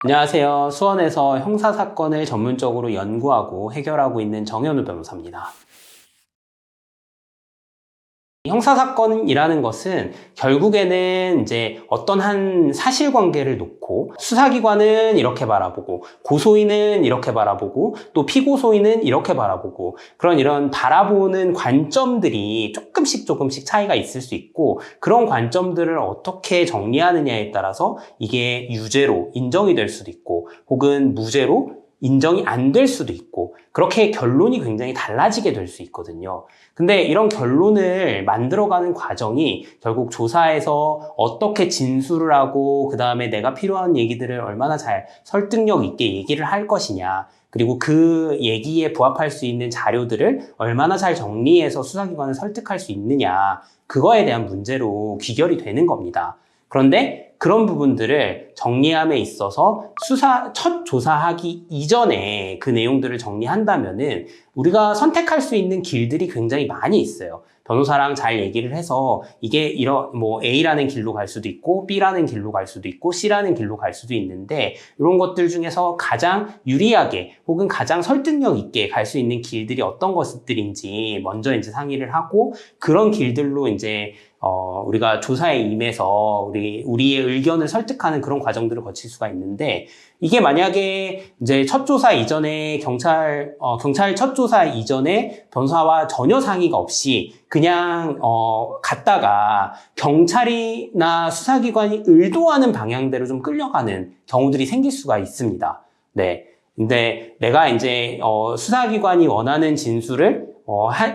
안녕하세요. 수원에서 형사사건을 전문적으로 연구하고 해결하고 있는 정현우 변호사입니다. 형사사건이라는 것은 결국에는 이제 어떤 한 사실관계를 놓고 수사기관은 이렇게 바라보고 고소인은 이렇게 바라보고 또 피고소인은 이렇게 바라보고 이런 바라보는 관점들이 조금씩 차이가 있을 수 있고 그런 관점들을 어떻게 정리하느냐에 따라서 이게 유죄로 인정이 될 수도 있고 혹은 무죄로 인정이 안 될 수도 있고 그렇게 결론이 굉장히 달라지게 될 수 있거든요. 근데 이런 결론을 만들어가는 과정이 결국 조사에서 어떻게 진술을 하고 그 다음에 내가 필요한 얘기들을 얼마나 잘 설득력 있게 얘기를 할 것이냐 그리고 그 얘기에 부합할 수 있는 자료들을 얼마나 잘 정리해서 수사기관을 설득할 수 있느냐 그거에 대한 문제로 귀결이 되는 겁니다. 그런데 그런 부분들을 정리함에 있어서 첫 조사하기 이전에 그 내용들을 정리한다면은 우리가 선택할 수 있는 길들이 굉장히 많이 있어요. 변호사랑 잘 얘기를 해서 이게 A라는 길로 갈 수도 있고 B라는 길로 갈 수도 있고 C라는 길로 갈 수도 있는데 이런 것들 중에서 가장 유리하게 혹은 가장 설득력 있게 갈 수 있는 길들이 어떤 것들인지 먼저 이제 상의를 하고 그런 길들로 이제 우리가 조사에 임해서 우리의 의견을 설득하는 그런 과정들을 거칠 수가 있는데 이게 만약에 이제 첫 조사 이전에 경찰 첫 조사 이전에 변호사와 전혀 상의가 없이 그냥 갔다가 경찰이나 수사기관이 의도하는 방향대로 좀 끌려가는 경우들이 생길 수가 있습니다. 네. 근데 내가 이제 수사기관이 원하는 진술을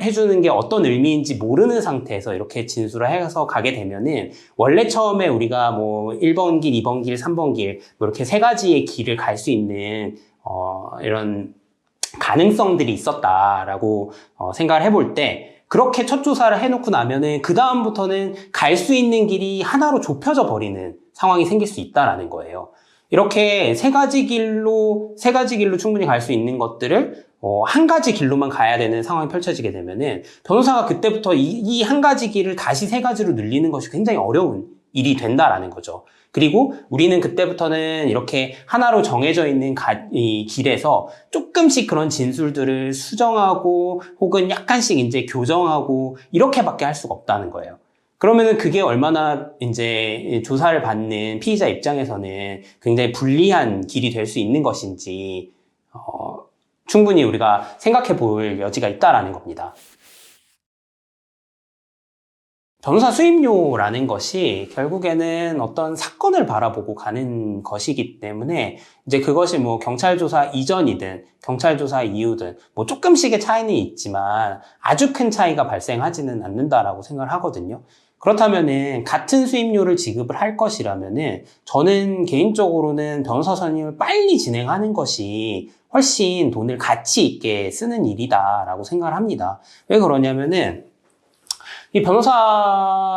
해주는 게 어떤 의미인지 모르는 상태에서 이렇게 진술을 해서 가게 되면은 원래 처음에 우리가 1번 길, 2번 길, 3번 길 이렇게 세 가지의 길을 갈 수 있는 이런 가능성들이 있었다라고 생각을 해볼 때 그렇게 첫 조사를 해놓고 나면은 그 다음부터는 갈 수 있는 길이 하나로 좁혀져 버리는 상황이 생길 수 있다라는 거예요. 이렇게 세 가지 길로 충분히 갈 수 있는 것들을 한 가지 길로만 가야 되는 상황이 펼쳐지게 되면은 변호사가 그때부터 이 한 가지 길을 다시 세 가지로 늘리는 것이 굉장히 어려운 일이 된다라는 거죠. 그리고 우리는 그때부터는 이렇게 하나로 정해져 있는 이 길에서 조금씩 그런 진술들을 수정하고 혹은 약간씩 이제 교정하고 이렇게밖에 할 수가 없다는 거예요. 그러면은 그게 얼마나 이제 조사를 받는 피의자 입장에서는 굉장히 불리한 길이 될 수 있는 것인지 충분히 우리가 생각해 볼 여지가 있다라는 겁니다. 변호사 수임료라는 것이 결국에는 어떤 사건을 바라보고 가는 것이기 때문에 이제 그것이 경찰 조사 이전이든 경찰 조사 이후든 조금씩의 차이는 있지만 아주 큰 차이가 발생하지는 않는다라고 생각을 하거든요. 그렇다면은 같은 수임료를 지급을 할 것이라면은 저는 개인적으로는 변호사 선임을 빨리 진행하는 것이 훨씬 돈을 가치 있게 쓰는 일이다라고 생각을 합니다. 왜 그러냐면은 이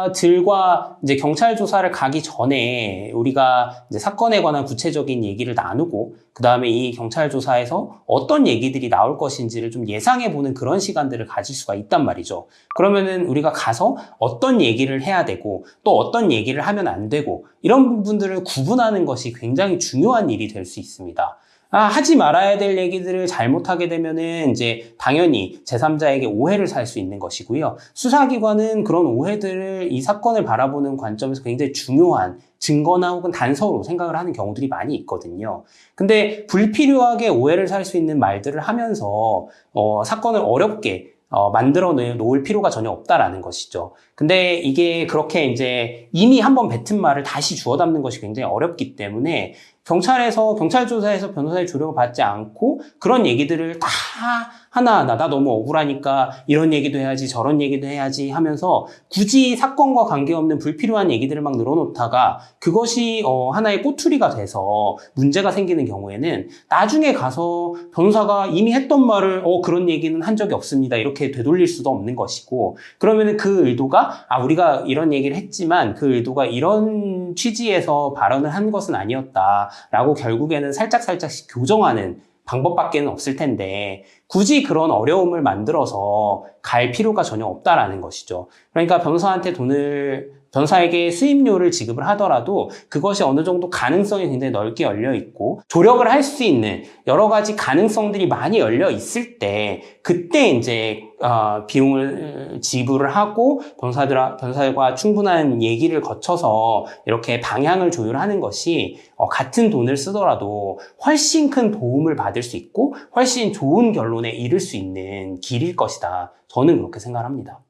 변호사들과 이제 경찰 조사를 가기 전에 우리가 이제 사건에 관한 구체적인 얘기를 나누고 그 다음에 이 경찰 조사에서 어떤 얘기들이 나올 것인지를 좀 예상해보는 그런 시간들을 가질 수가 있단 말이죠. 그러면은 우리가 가서 어떤 얘기를 해야 되고 또 어떤 얘기를 하면 안 되고 이런 부분들을 구분하는 것이 굉장히 중요한 일이 될 수 있습니다. 하지 말아야 될 얘기들을 잘못하게 되면은 이제 당연히 제3자에게 오해를 살 수 있는 것이고요. 수사기관은 그런 오해들을 이 사건을 바라보는 관점에서 굉장히 중요한 증거나 혹은 단서로 생각을 하는 경우들이 많이 있거든요. 근데 불필요하게 오해를 살 수 있는 말들을 하면서 사건을 어렵게 만들어 놓을 필요가 전혀 없다라는 것이죠. 근데 이게 그렇게 이제 이미 한번 뱉은 말을 다시 주워 담는 것이 굉장히 어렵기 때문에 경찰 조사에서 변호사의 조력을 받지 않고 그런 얘기들을 다 하나하나 나 너무 억울하니까 이런 얘기도 해야지 저런 얘기도 해야지 하면서 굳이 사건과 관계없는 불필요한 얘기들을 막 늘어놓다가 그것이 하나의 꼬투리가 돼서 문제가 생기는 경우에는 나중에 가서 변호사가 이미 했던 말을 그런 얘기는 한 적이 없습니다 이렇게 되돌릴 수도 없는 것이고 그러면은 그 의도가 우리가 이런 얘기를 했지만 그 의도가 이런 취지에서 발언을 한 것은 아니었다라고 결국에는 살짝씩 교정하는 방법밖에는 없을 텐데 굳이 그런 어려움을 만들어서 갈 필요가 전혀 없다라는 것이죠. 그러니까 변호사에게 수임료를 지급을 하더라도 그것이 어느 정도 가능성이 굉장히 넓게 열려 있고 조력을 할 수 있는 여러 가지 가능성들이 많이 열려 있을 때 그때 이제 비용을 지불을 하고 변호사들과 충분한 얘기를 거쳐서 이렇게 방향을 조율하는 것이 같은 돈을 쓰더라도 훨씬 큰 도움을 받을 수 있고 훨씬 좋은 결론에 이를 수 있는 길일 것이다. 저는 그렇게 생각합니다.